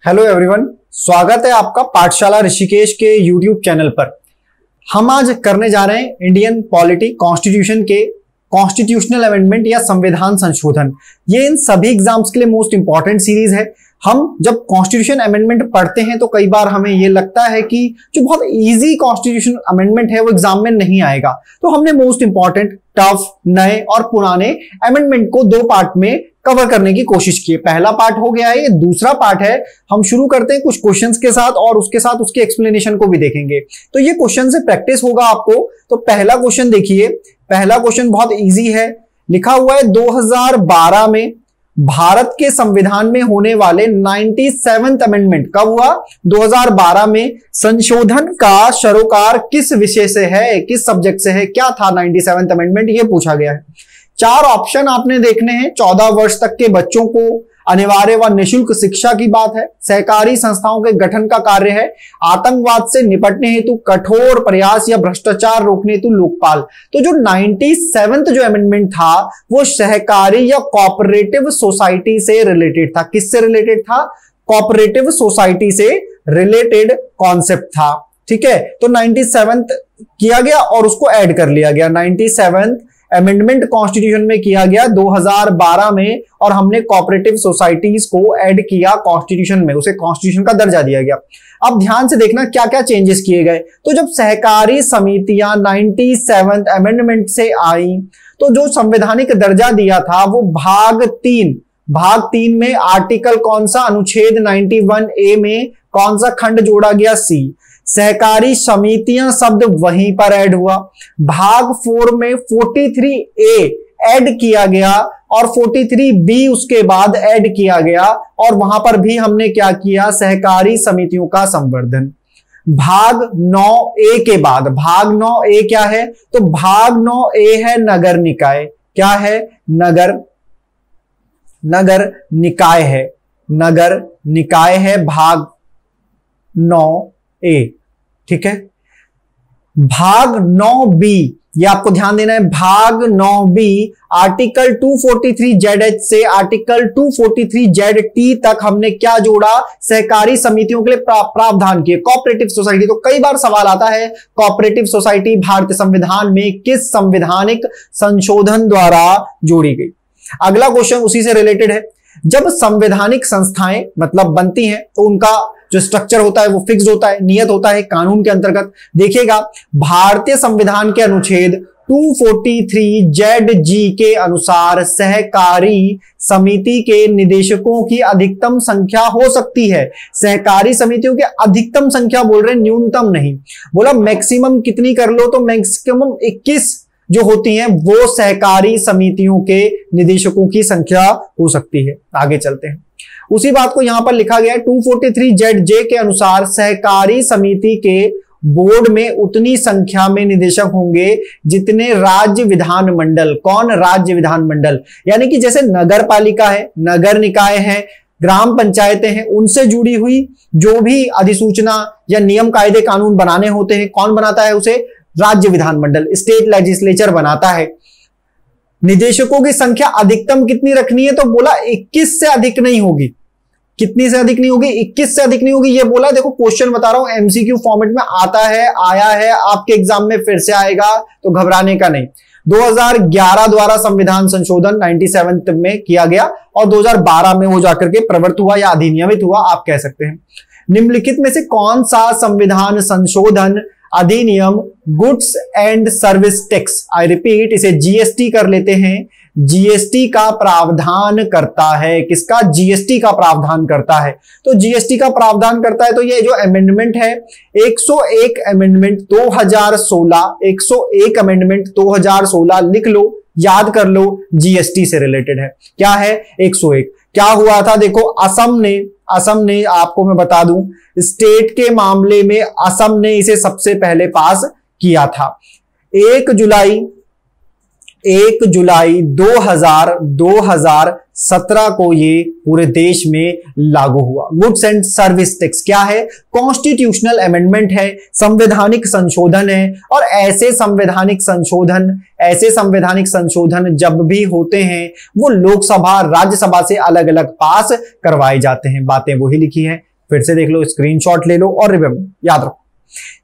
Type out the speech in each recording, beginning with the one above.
Hello everyone, स्वागत है आपका पाठशाला ऋषिकेश के यूट्यूब चैनल पर। हम आज करने जा रहे हैं इंडियन पॉलिटी कॉन्स्टिट्यूशन के कॉन्स्टिट्यूशनल अमेंडमेंट या संविधान संशोधन। ये इन सभी एग्जाम्स के लिए मोस्ट इंपॉर्टेंट सीरीज है। हम जब कॉन्स्टिट्यूशन अमेंडमेंट पढ़ते हैं तो कई बार हमें ये लगता है कि जो बहुत इजी कॉन्स्टिट्यूशन अमेंडमेंट है वो एग्जाम में नहीं आएगा, तो हमने मोस्ट इंपॉर्टेंट टफ नए और पुराने अमेंडमेंट को दो पार्ट में कवर करने की कोशिश की है। पहला पार्ट हो गया है, ये दूसरा पार्ट है। हम शुरू करते हैं कुछ क्वेश्चंस के साथ और उसके साथ उसके एक्सप्लेनेशन को भी देखेंगे। तो ये क्वेश्चन से प्रैक्टिस होगा आपको। तो पहला क्वेश्चन देखिए, पहला क्वेश्चन बहुत इजी है। लिखा हुआ है 2012 में भारत के संविधान में होने वाले 97th अमेंडमेंट कब हुआ? 2012 में। संशोधन का सरोकार किस विषय से है, किस सब्जेक्ट से है, क्या था 97th अमेंडमेंट, ये पूछा गया है। चार ऑप्शन आपने देखने हैं। 14 वर्ष तक के बच्चों को अनिवार्य व निःशुल्क शिक्षा की बात है। सहकारी संस्थाओं के गठन का कार्य है। आतंकवाद से निपटने हेतु कठोर प्रयास या भ्रष्टाचार रोकने हेतु लोकपाल। तो जो 97th जो अमेंडमेंट था वो सहकारी या कोऑपरेटिव सोसाइटी से रिलेटेड था। किससे रिलेटेड था? कोऑपरेटिव सोसाइटी से रिलेटेड कॉन्सेप्ट था। ठीक है, तो 97th किया गया और उसको ऐड कर लिया गया। 97th अमेंडमेंट कॉन्स्टिट्यूशन में किया गया 2012 में और हमने कोऑपरेटिव सोसाइटीज को ऐड किया कॉन्स्टिट्यूशन में, उसे कॉन्स्टिट्यूशन का दर्जा दिया गया। अब ध्यान से देखना क्या क्या चेंजेस किए गए। तो जब सहकारी समितियां 97th अमेंडमेंट से आई तो जो संवैधानिक दर्जा दिया था वो भाग 3 में आर्टिकल कौन सा, अनुच्छेद 91A में कौन सा खंड जोड़ा गया? सी। सहकारी समितियां शब्द वहीं पर ऐड हुआ। भाग 4 में 43A ऐड किया गया और 43B उसके बाद ऐड किया गया और वहां पर भी हमने क्या किया? सहकारी समितियों का संवर्धन। भाग 9A के बाद भाग 9A क्या है? तो भाग 9A है नगर निकाय। क्या है? नगर निकाय है। नगर निकाय है भाग 9A। ठीक है। भाग 9B, ये आपको ध्यान देना है। भाग 9B आर्टिकल 243ZH से आर्टिकल 243ZT तक हमने क्या जोड़ा? सहकारी समितियों के लिए प्रावधान किए। कोऑपरेटिव सोसाइटी, तो कई बार सवाल आता है कोऑपरेटिव सोसाइटी भारतीय संविधान में किस संवैधानिक संशोधन द्वारा जोड़ी गई? अगला क्वेश्चन उसी से रिलेटेड है। जब संवैधानिक संस्थाएं मतलब बनती हैं तो उनका जो स्ट्रक्चर होता है वो फिक्स्ड होता है, नियत होता है कानून के अंतर्गत। देखिएगा, भारतीय संविधान के अनुच्छेद 243ZG के अनुसार सहकारी समिति के निदेशकों की अधिकतम संख्या हो सकती है। सहकारी समितियों की अधिकतम संख्या बोल रहे हैं, न्यूनतम नहीं। बोला मैक्सिमम कितनी कर लो, तो मैक्सिमम 21 जो होती हैं वो सहकारी समितियों के निदेशकों की संख्या हो सकती है। आगे चलते हैं, उसी बात को यहां पर लिखा गया है 243ZJ के अनुसार सहकारी समिति के बोर्ड में उतनी संख्या में निदेशक होंगे जितने राज्य विधानमंडल। कौन? राज्य विधानमंडल। यानी कि जैसे नगर पालिका है, नगर निकाय है, ग्राम पंचायतें हैं, उनसे जुड़ी हुई जो भी अधिसूचना या नियम कायदे कानून बनाने होते हैं, कौन बनाता है उसे? राज्य विधानमंडल, स्टेट लेजिस्लेचर बनाता है। निदेशकों की संख्या अधिकतम कितनी रखनी है? तो बोला 21 से अधिक नहीं होगी। कितनी से अधिक नहीं होगी? 21 से अधिक नहीं होगी, ये बोला। देखो क्वेश्चन बता रहा हूं, एमसीक्यू फॉर्मेट में आता है, आया है, आपके एग्जाम में फिर से आएगा, तो घबराने का नहीं। 2011 द्वारा संविधान संशोधन 97th में किया गया और 2012 में वो जाकर के प्रवर्त हुआ या अधिनियमित हुआ, आप कह सकते हैं। निम्नलिखित में से कौन सा संविधान संशोधन अधिनियम goods and service tax, I repeat, इसे जीएसटी कर लेते हैं, जीएसटी का प्रावधान करता है? किसका? जीएसटी का प्रावधान करता है। तो जीएसटी का प्रावधान करता है, तो ये जो अमेंडमेंट है 101 अमेंडमेंट 2016, 101 अमेंडमेंट 2016 लिख लो, याद कर लो, जीएसटी से रिलेटेड है। क्या है? 101। क्या हुआ था? देखो, असम ने आपको मैं बता दूं, स्टेट के मामले में असम ने इसे सबसे पहले पास किया था। 1 1 जुलाई 2017 को ये पूरे देश में लागू हुआ। गुड्स एंड सर्विस टैक्स क्या है? कॉन्स्टिट्यूशनल अमेंडमेंट है, संवैधानिक संशोधन है। और ऐसे संवैधानिक संशोधन जब भी होते हैं वो लोकसभा राज्यसभा से अलग अलग पास करवाए जाते हैं। बातें वही लिखी है, फिर से देख लो, स्क्रीनशॉट ले लो और याद रखो।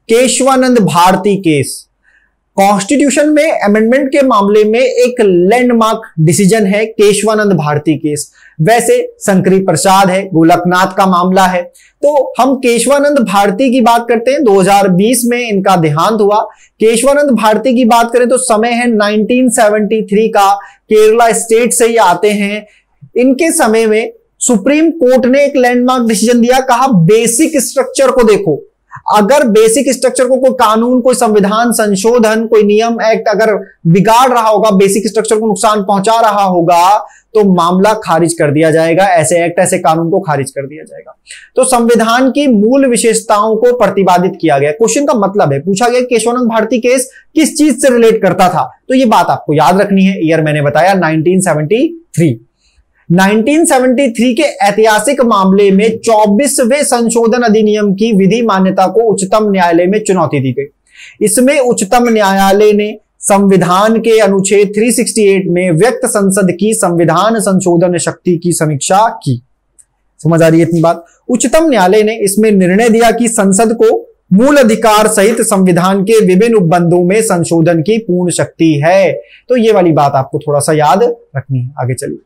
केशवानंद भारती केस कॉन्स्टिट्यूशन में अमेंडमेंट के मामले में एक लैंडमार्क डिसीजन है, केशवानंद भारती केस। वैसे शंकरी प्रसाद है, गोलकनाथ का मामला है, तो हम केशवानंद भारती की बात करते हैं। 2020 में इनका देहांत हुआ। केशवानंद भारती की बात करें तो समय है 1973 का, केरला स्टेट से ही आते हैं। इनके समय में सुप्रीम कोर्ट ने एक लैंडमार्क डिसीजन दिया, कहा बेसिक स्ट्रक्चर को देखो, अगर बेसिक स्ट्रक्चर को कोई कानून, कोई संविधान संशोधन, कोई नियम, एक्ट अगर बिगाड़ रहा होगा, बेसिक स्ट्रक्चर को नुकसान पहुंचा रहा होगा, तो मामला खारिज कर दिया जाएगा। ऐसे एक्ट, ऐसे कानून को खारिज कर दिया जाएगा। तो संविधान की मूल विशेषताओं को प्रतिपादित किया गया। क्वेश्चन का मतलब है, पूछा गया केशवानंद भारती केस किस चीज से रिलेट करता था, तो ये बात आपको याद रखनी है। ईयर मैंने बताया 1973। 1973 के ऐतिहासिक मामले में 24वें संशोधन अधिनियम की विधि मान्यता को उच्चतम न्यायालय में चुनौती दी गई। इसमें उच्चतम न्यायालय ने संविधान के अनुच्छेद 368 में व्यक्त संसद की संविधान संशोधन शक्ति की समीक्षा की। समझ आ रही है इतनी बात? उच्चतम न्यायालय ने इसमें निर्णय दिया कि संसद को मूल अधिकार सहित संविधान के विभिन्न उपबंधों में संशोधन की पूर्ण शक्ति है। तो ये वाली बात आपको थोड़ा सा याद रखनी है। आगे चलिए,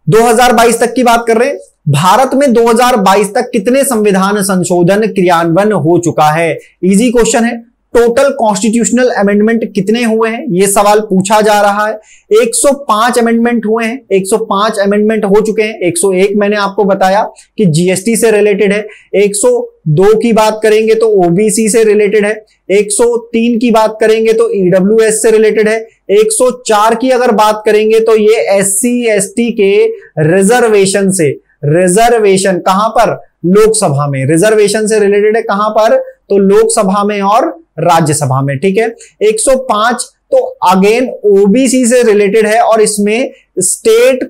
2022 तक की बात कर रहे हैं। भारत में 2022 तक कितने संविधान संशोधन क्रियान्वयन हो चुका है? इजी क्वेश्चन है। टोटल कॉन्स्टिट्यूशनल अमेंडमेंट कितने हुए हैं, यह सवाल पूछा जा रहा है। 105 अमेंडमेंट हुए हैं, 105 अमेंडमेंट हो चुके हैं। 101 मैंने आपको बताया कि जीएसटी से रिलेटेड है। 102 की बात करेंगे तो ओबीसी से रिलेटेड है। 103 की बात करेंगे तो ईडब्ल्यूएस से रिलेटेड है। 104 की अगर बात करेंगे तो ये एससी एसटी के रिजर्वेशन से, रिजर्वेशन कहां पर? लोकसभा में। रिजर्वेशन से रिलेटेड है कहां पर? तो लोकसभा में और राज्यसभा में। ठीक है। 105 तो अगेन ओबीसी से रिलेटेड है और इसमें स्टेट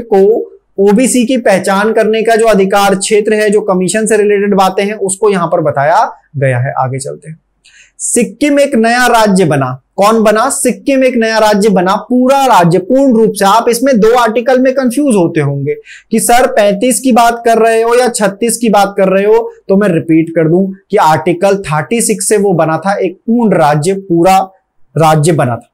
को ओबीसी की पहचान करने का जो अधिकार क्षेत्र है, जो कमीशन से रिलेटेड बातें हैं, उसको यहां पर बताया गया है। आगे चलते हैं। सिक्किम एक नया राज्य बना। कौन बना? सिक्किम एक नया राज्य बना, पूरा राज्य, पूर्ण रूप से। आप इसमें 2 आर्टिकल में कंफ्यूज होते होंगे कि सर 35 की बात कर रहे हो या 36 की बात कर रहे हो, तो मैं रिपीट कर दूं कि आर्टिकल 36 से वो बना था, एक पूर्ण राज्य, पूरा राज्य बना था।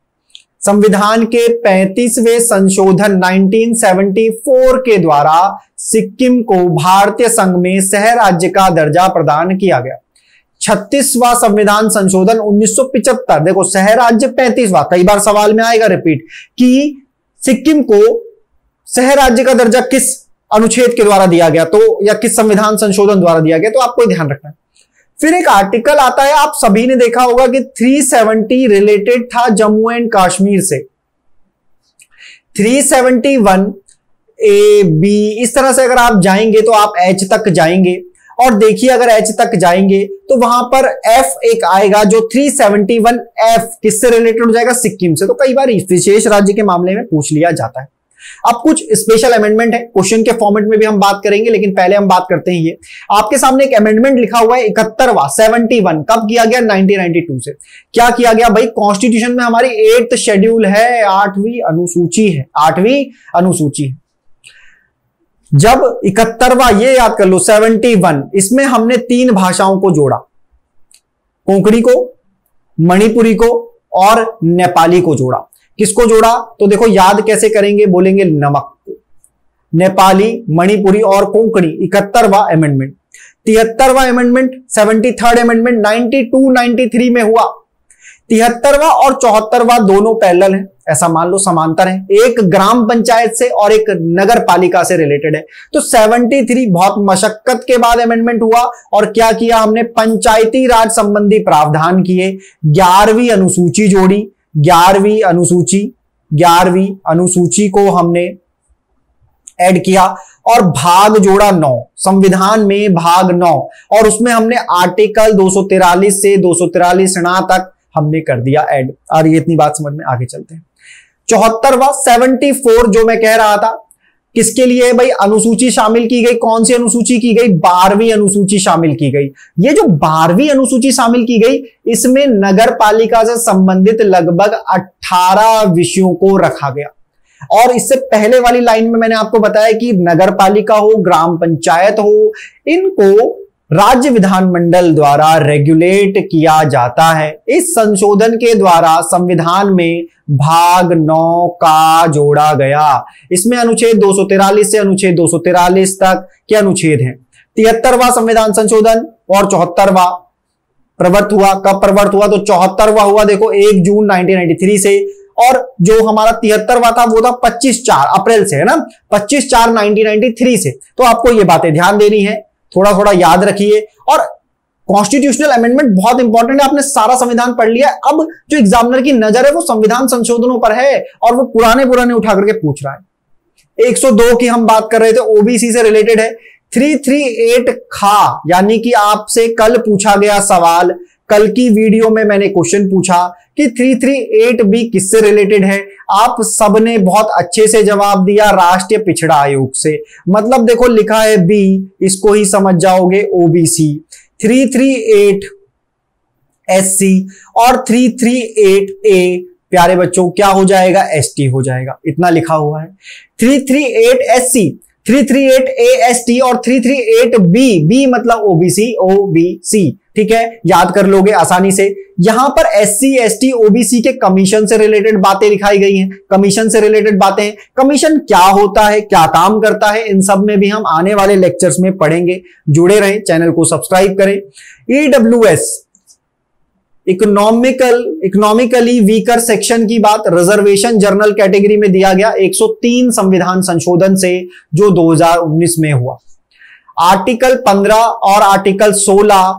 संविधान के 35वें संशोधन 1974 के द्वारा सिक्किम को भारतीय संघ में सह राज्य का दर्जा प्रदान किया गया। 36वां संविधान संशोधन 1975, देखो सह राज्य 35वां, कई बार सवाल में आएगा रिपीट कि सिक्किम को सह राज्य का दर्जा किस अनुच्छेद के द्वारा दिया गया, तो या किस संविधान संशोधन द्वारा दिया गया, तो आपको ध्यान रखना है। फिर एक आर्टिकल आता है, आप सभी ने देखा होगा कि 370 रिलेटेड था जम्मू एंड कश्मीर से। 371 ए बी, इस तरह से अगर आप जाएंगे तो आप एच तक जाएंगे और देखिए अगर एच तक जाएंगे तो वहां पर एफ एक आएगा जो 371 एफ किससे रिलेटेड हो जाएगा? सिक्किम से। तो कई बार विशेष राज्य के मामले में पूछ लिया जाता है। अब कुछ स्पेशल अमेंडमेंट है, क्वेश्चन के फॉर्मेट में भी हम बात करेंगे, लेकिन पहले हम बात करते हैं। ये आपके सामने एक अमेंडमेंट लिखा हुआ है 71वां, 71, कब किया गया? 1992 से। क्या किया गया भाई? कॉन्स्टिट्यूशन में हमारी 8th शेड्यूल है, 8वीं अनुसूची है, 8वीं अनुसूची है। जब 71वां, ये याद कर लो, 71, इसमें हमने 3 भाषाओं को जोड़ा, कोंकणी को, मणिपुरी को और नेपाली को जोड़ा। किसको जोड़ा? तो देखो याद कैसे करेंगे, बोलेंगे नमक को, नेपाली, मणिपुरी और कोंकणी। 71वां अमेंडमेंट। 73वां अमेंडमेंट, 73rd अमेंडमेंट 92-93 में हुआ। 73वां और 74वां दोनों पैरेलल है, ऐसा मान लो समांतर है, एक ग्राम पंचायत से और एक नगर पालिका से रिलेटेड है। तो 73 बहुत मशक्कत के बाद अमेंडमेंट हुआ और क्या किया हमने? पंचायती राज संबंधी प्रावधान किए, 11वीं अनुसूची जोड़ी, 11वीं अनुसूची को हमने ऐड किया और भाग जोड़ा 9, संविधान में भाग 9, और उसमें हमने आर्टिकल 243 से 243 तक हमने कर दिया ऐड। और ये इतनी बात समझ में, आगे चलते हैं। 74वां 74 जो मैं कह रहा था किसके लिए भाई अनुसूची शामिल की गई? कौन सी अनुसूची की गई? 12वीं अनुसूची शामिल की गई। ये जो 12वीं अनुसूची शामिल की गई, इसमें नगर पालिका से संबंधित लगभग 18 विषयों को रखा गया। और इससे पहले वाली लाइन में मैंने आपको बताया कि नगर पालिका हो, ग्राम पंचायत हो, इनको राज्य विधानमंडल द्वारा रेगुलेट किया जाता है। इस संशोधन के द्वारा संविधान में भाग 9 का जोड़ा गया। इसमें अनुच्छेद 243 से अनुच्छेद 243 तक के अनुच्छेद हैं। 73वां संविधान संशोधन और 74वां प्रवर्त हुआ। कब प्रवर्त हुआ? तो 74वां हुआ देखो 1 जून 1993 से, और जो हमारा 73वां था वो था 25/4 अप्रैल से, है ना, 25/4 1993 से। तो आपको ये बातें ध्यान देनी है, थोड़ा थोड़ा याद रखिए। और कॉन्स्टिट्यूशनल अमेंडमेंट बहुत इंपॉर्टेंट है। आपने सारा संविधान पढ़ लिया, अब जो एग्जामिनर की नजर है वो संविधान संशोधनों पर है और वो पुराने उठा करके पूछ रहा है। 102 की हम बात कर रहे थे, ओबीसी से रिलेटेड है। 338 खा, यानी कि आपसे कल पूछा गया सवाल, कल की वीडियो में मैंने क्वेश्चन पूछा कि 338 बी किससे रिलेटेड है। आप सबने बहुत अच्छे से जवाब दिया, राष्ट्रीय पिछड़ा आयोग से। मतलब देखो लिखा है बी, इसको ही समझ जाओगे ओबीसी। 338 एससी और 338 ए प्यारे बच्चों क्या हो जाएगा? एसटी हो जाएगा। इतना लिखा हुआ है। 338 एससी, 338 एएसटी और 338 बी मतलब ओबीसी, ओबीसी। ठीक है, याद कर लोगे आसानी से। यहां पर एससी एसटी ओबीसी के कमीशन से रिलेटेड बातें दिखाई गई हैं। कमीशन से रिलेटेड बातें, कमीशन क्या होता है, क्या काम करता है, इन सब में भी हम आने वाले लेक्चर्स में पढ़ेंगे। जुड़े रहें, चैनल को सब्सक्राइब करें। ईडब्ल्यूएस इकोनॉमिकली वीकर सेक्शन की बात रिजर्वेशन जनरल कैटेगरी में दिया गया 103 संविधान संशोधन से जो 2019 में हुआ। आर्टिकल 15 और आर्टिकल 16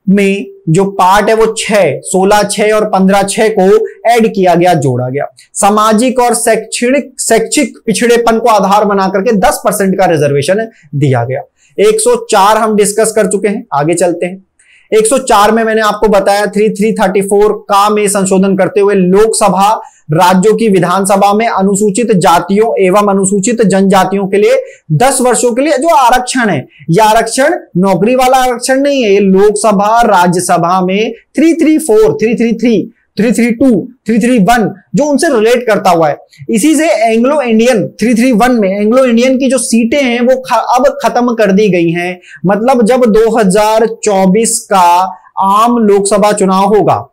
में जो पार्ट है वो 16, 6 और 15, 6 को ऐड किया गया, जोड़ा गया। सामाजिक और शैक्षिक पिछड़ेपन को आधार बना करके 10% का रिजर्वेशन दिया गया। 104 हम डिस्कस कर चुके हैं, आगे चलते हैं। 104 में मैंने आपको बताया 3334 का में संशोधन करते हुए लोकसभा राज्यों की विधानसभा में अनुसूचित जातियों एवं अनुसूचित जनजातियों के लिए 10 वर्षों के लिए जो आरक्षण है, यह आरक्षण नौकरी वाला आरक्षण नहीं है, ये लोकसभा राज्यसभा में 334, 333, 332, 331 जो उनसे रिलेट करता हुआ है। इसी से एंग्लो इंडियन 331 में एंग्लो इंडियन की जो सीटें हैं वो अब खत्म कर दी गई हैं। मतलब जब 2024 का आम लोकसभा चुनाव होगा,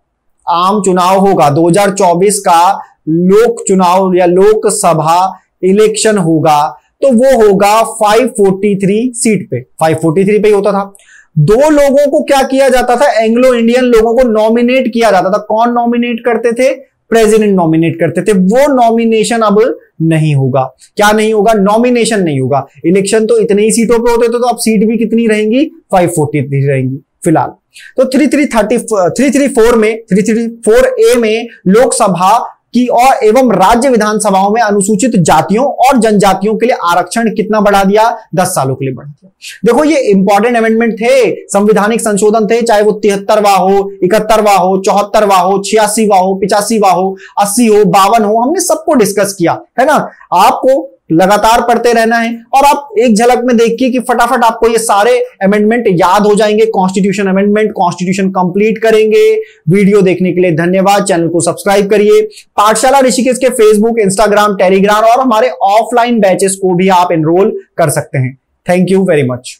आम चुनाव होगा 2024 का लोक चुनाव या लोकसभा इलेक्शन होगा, तो वो होगा 543 सीट पे, 543 पे ही होता था। 2 लोगों को क्या किया जाता था? एंग्लो इंडियन लोगों को नॉमिनेट किया जाता था। कौन नॉमिनेट करते थे? प्रेसिडेंट नॉमिनेट करते थे। वो नॉमिनेशन अब नहीं होगा। क्या नहीं होगा? नॉमिनेशन नहीं होगा। इलेक्शन तो इतने ही सीटों पे होते थे, तो अब सीट भी कितनी रहेंगी? 543 रहेंगी फिलहाल। तो 334 में 334A में लोकसभा की और एवं राज्य विधानसभाओं में अनुसूचित जातियों और जनजातियों के लिए आरक्षण कितना बढ़ा दिया? 10 सालों के लिए बढ़ा दिया। देखो ये इंपॉर्टेंट अमेंडमेंट थे, संवैधानिक संशोधन थे, चाहे वो 73वां हो, 71वां हो, 74वां हो, 86वां हो, 85वां हो, 80 हो, 52 हो, हमने सबको डिस्कस किया है ना। आपको लगातार पढ़ते रहना है और आप एक झलक में देखिए कि फटाफट आपको ये सारे अमेंडमेंट याद हो जाएंगे। कॉन्स्टिट्यूशन अमेंडमेंट, कॉन्स्टिट्यूशन कंप्लीट करेंगे। वीडियो देखने के लिए धन्यवाद। चैनल को सब्सक्राइब करिए। पाठशाला ऋषिकेश के फेसबुक, इंस्टाग्राम, टेलीग्राम और हमारे ऑफलाइन बैचेस को भी आप एनरोल कर सकते हैं। Thank you very much.